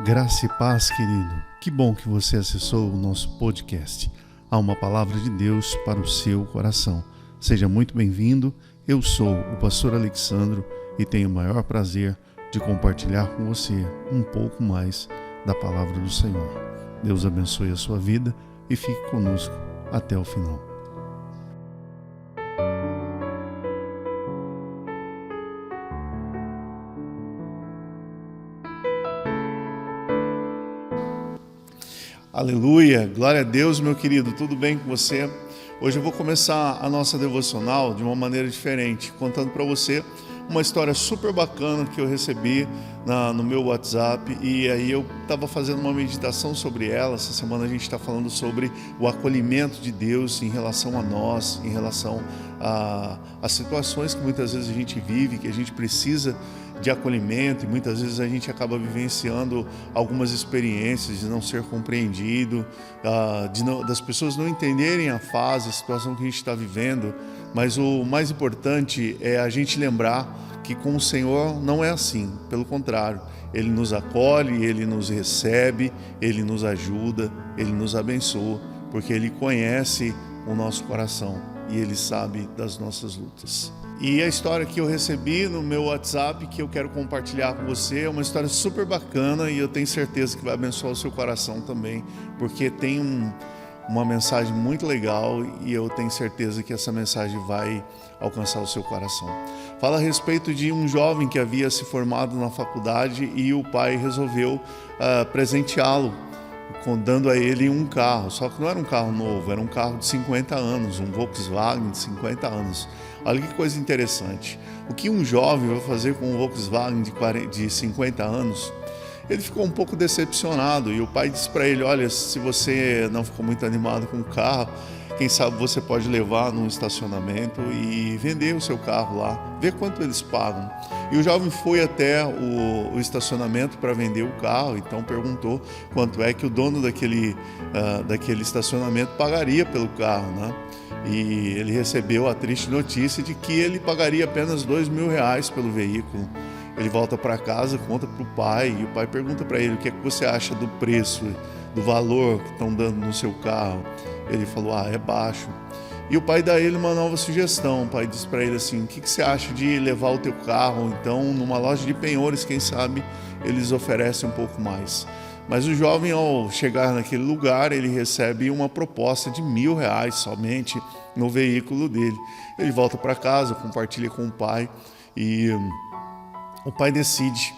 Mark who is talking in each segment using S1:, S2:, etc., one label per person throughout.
S1: Graça e paz, querido. Que bom que você acessou o nosso podcast. Há uma palavra de Deus para o seu coração. Seja muito bem-vindo. Eu sou o pastor Alexandro e tenho o maior prazer de compartilhar com você um pouco mais da palavra do Senhor. Deus abençoe a sua vida e fique conosco até o final. Aleluia, glória a Deus, meu querido, tudo bem com você? Hoje eu vou começar a nossa devocional de uma maneira diferente, contando para você uma história super bacana que eu recebi no meu WhatsApp, e aí eu estava fazendo uma meditação sobre ela. Essa semana a gente está falando sobre o acolhimento de Deus em relação a nós, em relação às situações que muitas vezes a gente vive, que a gente precisa de acolhimento, e muitas vezes a gente acaba vivenciando algumas experiências de não ser compreendido, das pessoas não entenderem a fase, a situação que a gente está vivendo. Mas o mais importante é a gente lembrar que com o Senhor não é assim, pelo contrário, Ele nos acolhe, Ele nos recebe, Ele nos ajuda, Ele nos abençoa, porque Ele conhece o nosso coração e Ele sabe das nossas lutas. E a história que eu recebi no meu WhatsApp, que eu quero compartilhar com você, é uma história super bacana e eu tenho certeza que vai abençoar o seu coração também, porque tem uma mensagem muito legal e eu tenho certeza que essa mensagem vai alcançar o seu coração. Fala a respeito de um jovem que havia se formado na faculdade e o pai resolveu presenteá-lo, dando a ele um carro. Só que não era um carro novo, era um carro de 50 anos, um Volkswagen de 50 anos. Olha que coisa interessante. O que um jovem vai fazer com um Volkswagen de 50 anos? Ele ficou um pouco decepcionado e o pai disse para ele: olha, se você não ficou muito animado com o carro, quem sabe você pode levar num estacionamento e vender o seu carro lá, ver quanto eles pagam. E o jovem foi até o estacionamento para vender o carro, então perguntou quanto é que o dono daquele estacionamento pagaria pelo carro, né? E ele recebeu a triste notícia de que ele pagaria apenas R$2.000 pelo veículo. Ele volta para casa, conta para o pai, e o pai pergunta para ele: o que é que você acha do preço, do valor que estão dando no seu carro? Ele falou: é baixo. E o pai dá a ele uma nova sugestão. O pai diz para ele assim: o que você acha de levar o teu carro, então, numa loja de penhores? Quem sabe eles oferecem um pouco mais. Mas o jovem, ao chegar naquele lugar, ele recebe uma proposta de R$1.000 somente no veículo dele. Ele volta para casa, compartilha com o pai, e o pai decide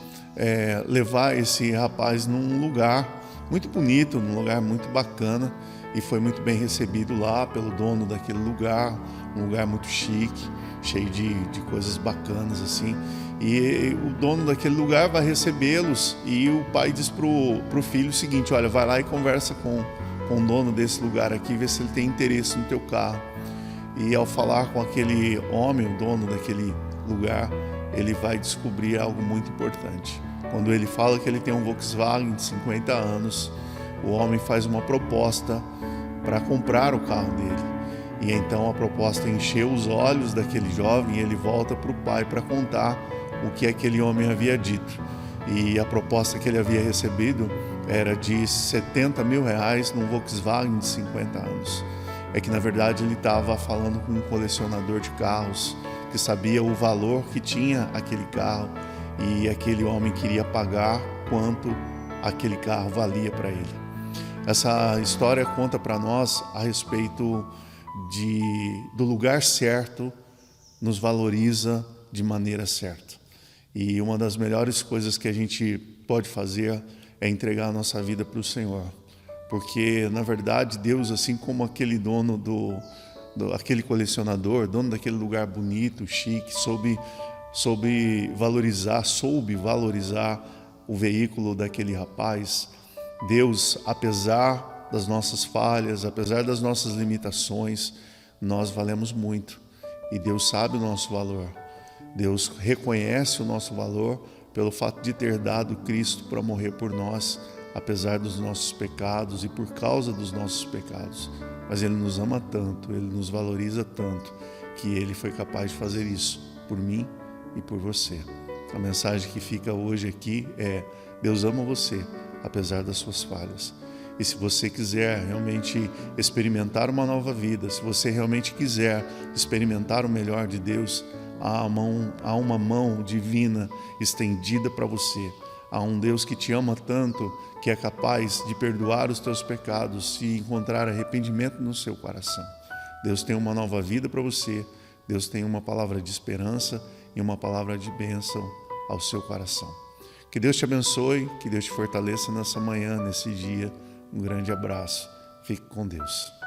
S1: levar esse rapaz num lugar muito bonito, num lugar muito bacana, e foi muito bem recebido lá pelo dono daquele lugar, um lugar muito chique, cheio de coisas bacanas assim. E o dono daquele lugar vai recebê-los, e o pai diz pro filho o seguinte: olha, vai lá e conversa com o dono desse lugar aqui, vê se ele tem interesse no teu carro. E ao falar com aquele homem, o dono daquele lugar, ele vai descobrir algo muito importante. Quando ele fala que ele tem um Volkswagen de 50 anos, o homem faz uma proposta para comprar o carro dele. E então a proposta encheu os olhos daquele jovem, e ele volta para o pai para contar o que aquele homem havia dito. E a proposta que ele havia recebido era de R$70.000 num Volkswagen de 50 anos. É que na verdade ele estava falando com um colecionador de carros que sabia o valor que tinha aquele carro, e aquele homem queria pagar quanto aquele carro valia para ele. Essa história conta para nós a respeito do lugar certo nos valoriza de maneira certa. E uma das melhores coisas que a gente pode fazer é entregar a nossa vida para o Senhor. Porque, na verdade, Deus, assim como aquele dono aquele colecionador, dono daquele lugar bonito, chique, soube valorizar o veículo daquele rapaz. Deus, apesar das nossas falhas, apesar das nossas limitações, nós valemos muito. E Deus sabe o nosso valor. Deus reconhece o nosso valor pelo fato de ter dado Cristo para morrer por nós, apesar dos nossos pecados e por causa dos nossos pecados. Mas Ele nos ama tanto, Ele nos valoriza tanto, que Ele foi capaz de fazer isso por mim e por você. A mensagem que fica hoje aqui é: Deus ama você, apesar das suas falhas. E se você quiser realmente experimentar uma nova vida, se você realmente quiser experimentar o melhor de Deus, há uma mão divina estendida para você. Há um Deus que te ama tanto, que é capaz de perdoar os teus pecados se encontrar arrependimento no seu coração. Deus tem uma nova vida para você. Deus tem uma palavra de esperança e uma palavra de bênção ao seu coração. Que Deus te abençoe, que Deus te fortaleça nessa manhã, nesse dia. Um grande abraço. Fique com Deus.